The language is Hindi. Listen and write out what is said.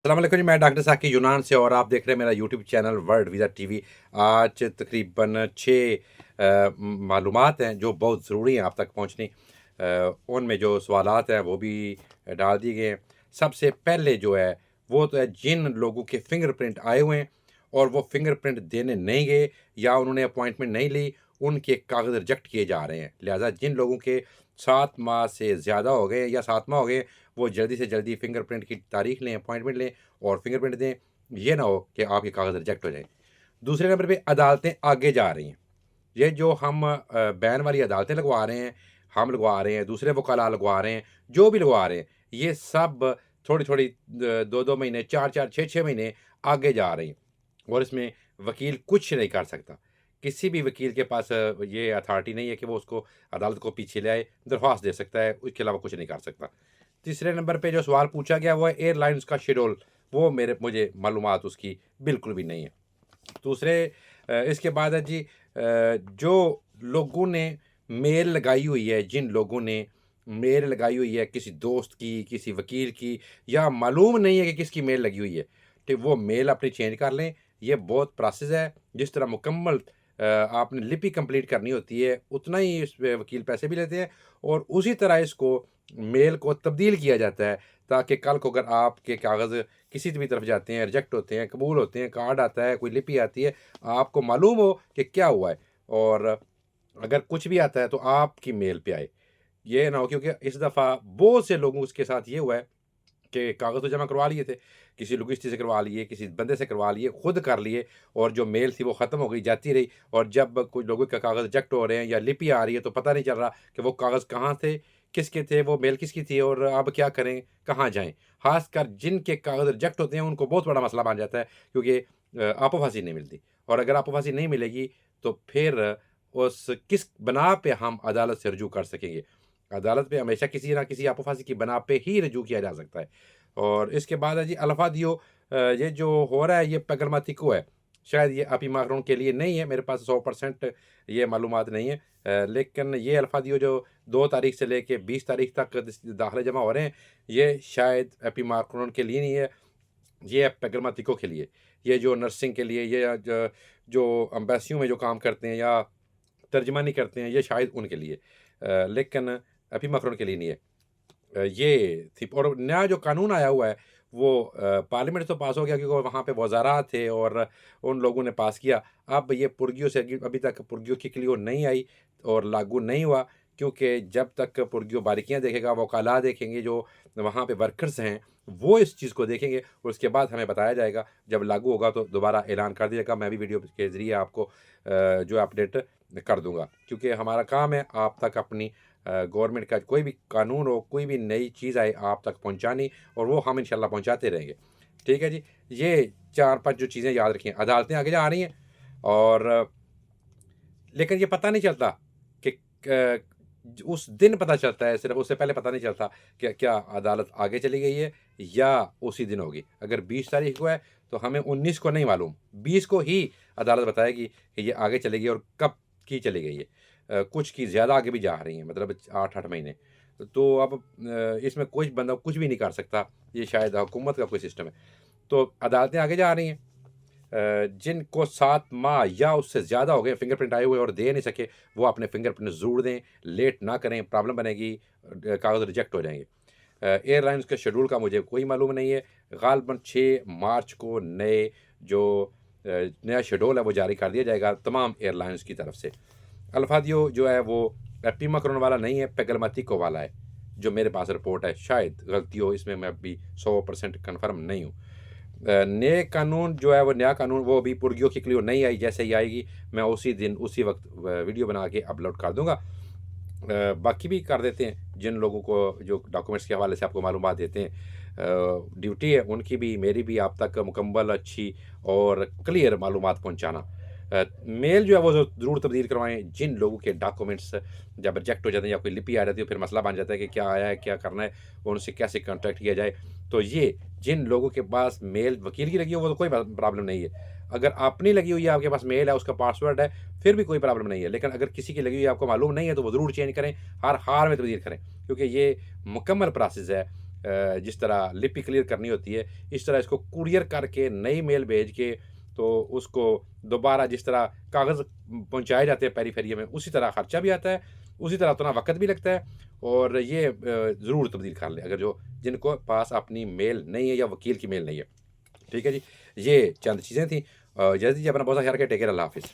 अस्सलाम वालेकुम जी, मैं डॉक्टर साकी यूनान से और आप देख रहे हैं मेरा YouTube channel world visa TV. आज तकरीबन 6 मालूमात हैं जो बहुत ज़रूरी हैं आप तक पहुंचनी। उनमें जो सवालात हैं वो भी डाल दिए गए हैं। सबसे पहले जो है वो तो है जिन लोगों के फिंगरप्रिंट आए हुए हैं और वो फिंगरप्रिंट देने नहीं गए या उन्होंने अपॉइंटमेंट नहीं ली, उनके कागज़ रिजेक्ट किए जा रहे हैं। लिहाजा जिन लोगों के 7 माह से ज़्यादा हो गए या 7 माह हो गए, वो जल्दी से जल्दी फिंगरप्रिंट की तारीख लें, अपॉइंटमेंट लें और फिंगरप्रिंट दें। ये ना हो कि आपके कागज़ रिजेक्ट हो जाएँ। दूसरे नंबर पे अदालतें आगे जा रही हैं। ये जो हम बैन वाली अदालतें लगवा रहे हैं, हम लगवा रहे हैं, दूसरे वकाला लगवा रहे हैं, जो भी लगवा रहे हैं, ये सब थोड़ी-थोड़ी 2-2 महीने, 4-4, 6-6 महीने आगे जा रही हैं और इसमें वकील कुछ नहीं कर सकता। किसी भी वकील के पास ये अथॉरिटी नहीं है कि वो उसको अदालत को पीछे ले आए, दरख्वास्त दे सकता है, उसके अलावा कुछ नहीं कर सकता। तीसरे नंबर पे जो सवाल पूछा गया वो है एयरलाइन्स का शेड्यूल, वो मुझे मालूमात उसकी बिल्कुल भी नहीं है। दूसरे इसके बाद है जी, जो लोगों ने मेल लगाई हुई है, जिन लोगों ने मेल लगाई हुई है किसी दोस्त की, किसी वकील की या मालूम नहीं है कि किसकी मेल लगी हुई है, ठीक वो मेल अपनी चेंज कर लें। ये बहुत प्रोसेस है, जिस तरह मुकम्मल आपने लिपि कंप्लीट करनी होती है, उतना ही इस पे वकील पैसे भी लेते हैं और उसी तरह इसको मेल को तब्दील किया जाता है, ताकि कल को अगर आपके कागज़ किसी भी तरफ जाते हैं, रिजेक्ट होते हैं, कबूल होते हैं, कार्ड आता है, कोई लिपि आती है, आपको मालूम हो कि क्या हुआ है और अगर कुछ भी आता है तो आपकी मेल पे आए। ये ना हो, क्योंकि इस दफ़ा बहुत से लोगों के साथ ये हुआ है कि कागज़ तो जमा करवा लिए थे, किसी लुगिस्ट्री से करवा लिए, किसी बंदे से करवा लिए, खुद कर लिए और जो मेल थी वो ख़त्म हो गई, जाती रही और जब कुछ लोगों के कागज़ रिजेक्ट हो रहे हैं या लिपि आ रही है तो पता नहीं चल रहा कि वो कागज़ कहाँ थे, किसके थे, वो मेल किसकी थी और अब क्या करें, कहाँ जाएँ? ख़ासकर जिनके कागज़ रिजेक्ट होते हैं उनको बहुत बड़ा मसला बन जाता है, क्योंकि आपोफासी नहीं मिलती और अगर आपोफासी नहीं मिलेगी तो फिर उस किस बना पे हम अदालत से रुजू कर सकेंगे? अदालत पे हमेशा किसी ना किसी आपोफासी की बना पे ही रुजू किया जा सकता है। और इसके बाद है जी अल्फादियो, ये जो हो रहा है ये पैगलमातिको है। शायद ये अभी माकरों के लिए नहीं है, मेरे पास 100% ये मालूमात नहीं है। लेकिन ये अल्फादियो जो 2 तारीख से लेके 20 तारीख तक दाखिले जमा हो रहे हैं, ये शायद एपी माकरों के लिए नहीं है, ये है पैगलमातिको के लिए। ये जो नर्सिंग के लिए, ये जो एम्बेसियों में जो काम करते हैं या तर्जमानी करते हैं, ये शायद उनके लिए। लेकिन एपी माकरों के लिए नहीं है। ये थी और नया जो कानून आया हुआ है वो पार्लियामेंट तो पास हो गया, क्योंकि वहाँ पे वज़ारा थे और उन लोगों ने पास किया। अब ये पुर्गियों से अभी तक पुर्गियों की क्लियो नहीं आई और लागू नहीं हुआ, क्योंकि जब तक पुर्गियों बारीकियाँ देखेगा, वकाला देखेंगे, जो वहाँ पे वर्कर्स हैं, वो इस चीज़ को देखेंगे और उसके बाद हमें बताया जाएगा। जब लागू होगा तो दोबारा ऐलान कर दिया जाएगा। मैं भी वीडियो के ज़रिए आपको जो अपडेट कर दूँगा, क्योंकि हमारा काम है आप तक अपनी गवर्नमेंट का कोई भी कानून हो, कोई भी नई चीज़ आए आप तक पहुँचानी, और वो हम इंशाल्लाह पहुँचाते रहेंगे। ठीक है जी? ये 4-5 जो चीज़ें याद रखिए, अदालतें आगे जा रही हैं और लेकिन ये पता नहीं चलता कि उस दिन पता चलता है, सिर्फ़ उससे पहले पता नहीं चलता कि क्या अदालत आगे चली गई है या उसी दिन होगी। अगर 20 तारीख को है तो हमें 19 को नहीं मालूम, 20 को ही अदालत बताएगी कि ये आगे चलेगी और कब की चली गई है। कुछ की ज़्यादा आगे भी जा रही हैं, मतलब 8-8 महीने। तो अब इसमें कोई बंदा कुछ भी नहीं कर सकता, ये शायद हुकूमत का कोई सिस्टम है। तो अदालतें आगे जा रही हैं। जिनको 7 माह या उससे ज़्यादा हो गए फिंगरप्रिंट आए हुए और दे नहीं सके, वो अपने फिंगरप्रिंट ज़रूर दें, लेट ना करें, प्रॉब्लम बनेगी, कागज़ रिजेक्ट हो जाएँगे। एयरलाइंस के शेड्यूल का मुझे कोई मालूम नहीं है। ग़ालिबन 6 मार्च को जो नया शेड्यूल है वो जारी कर दिया जाएगा तमाम एयरलाइंस की तरफ से। अल्फादियो जो है वो एपिमाक्रोन वाला नहीं है, पेगलमातिको वाला है, जो मेरे पास रिपोर्ट है। शायद गलती हो, इसमें मैं अभी 100% कन्फर्म नहीं हूँ। नए कानून जो है वो नया कानून वो अभी पुर्गियों की क्लियर नहीं आई, जैसे ही आएगी मैं उसी दिन उसी वक्त वीडियो बना के अपलोड कर दूंगा। बाकी भी कर देते हैं, जिन लोगों को जो डॉक्यूमेंट्स के हवाले से आपको मालूमात देते हैं, ड्यूटी है उनकी भी मेरी भी आप तक मुकम्मल, अच्छी और क्लियर मालूमात पहुंचाना। मेल जो है वो ज़रूर तब्दील करवाएं। जिन लोगों के डॉक्यूमेंट्स जब रिजेक्ट हो जाते हैं या कोई लिपि आ जाती है, फिर मसला बन जाता है कि क्या आया है, क्या करना है, और उनसे कैसे कॉन्टैक्ट किया जाए। तो ये जिन लोगों के पास मेल वकील की लगी हो वो तो कोई प्रॉब्लम नहीं है। अगर अपनी लगी हुई है, आपके पास मेल है, उसका पासवर्ड है, फिर भी कोई प्रॉब्लम नहीं है। लेकिन अगर किसी की लगी हुई है, आपको मालूम नहीं है, तो वो ज़रूर चेंज करें, हर हाल में तब्दील करें, क्योंकि ये मुकम्मल प्रोसेस है। जिस तरह लिपि क्लियर करनी होती है, इस तरह इसको कुरियर करके नई मेल भेज के तो उसको दोबारा जिस तरह कागज़ पहुँचाए जाते हैं पेरीफेरी में, उसी तरह खर्चा भी आता है, उसी तरह उतना वक़्त भी लगता है और ये ज़रूर तब्दील कर लें, अगर जो जिनको पास अपनी मेल नहीं है या वकील की मेल नहीं है। ठीक है जी, ये चंद चीज़ें थी। इजाज़त दीजिए, अपना बहुत सा ख्याल रखिए। टेक केयर, अल्लाह हाफ़िज़।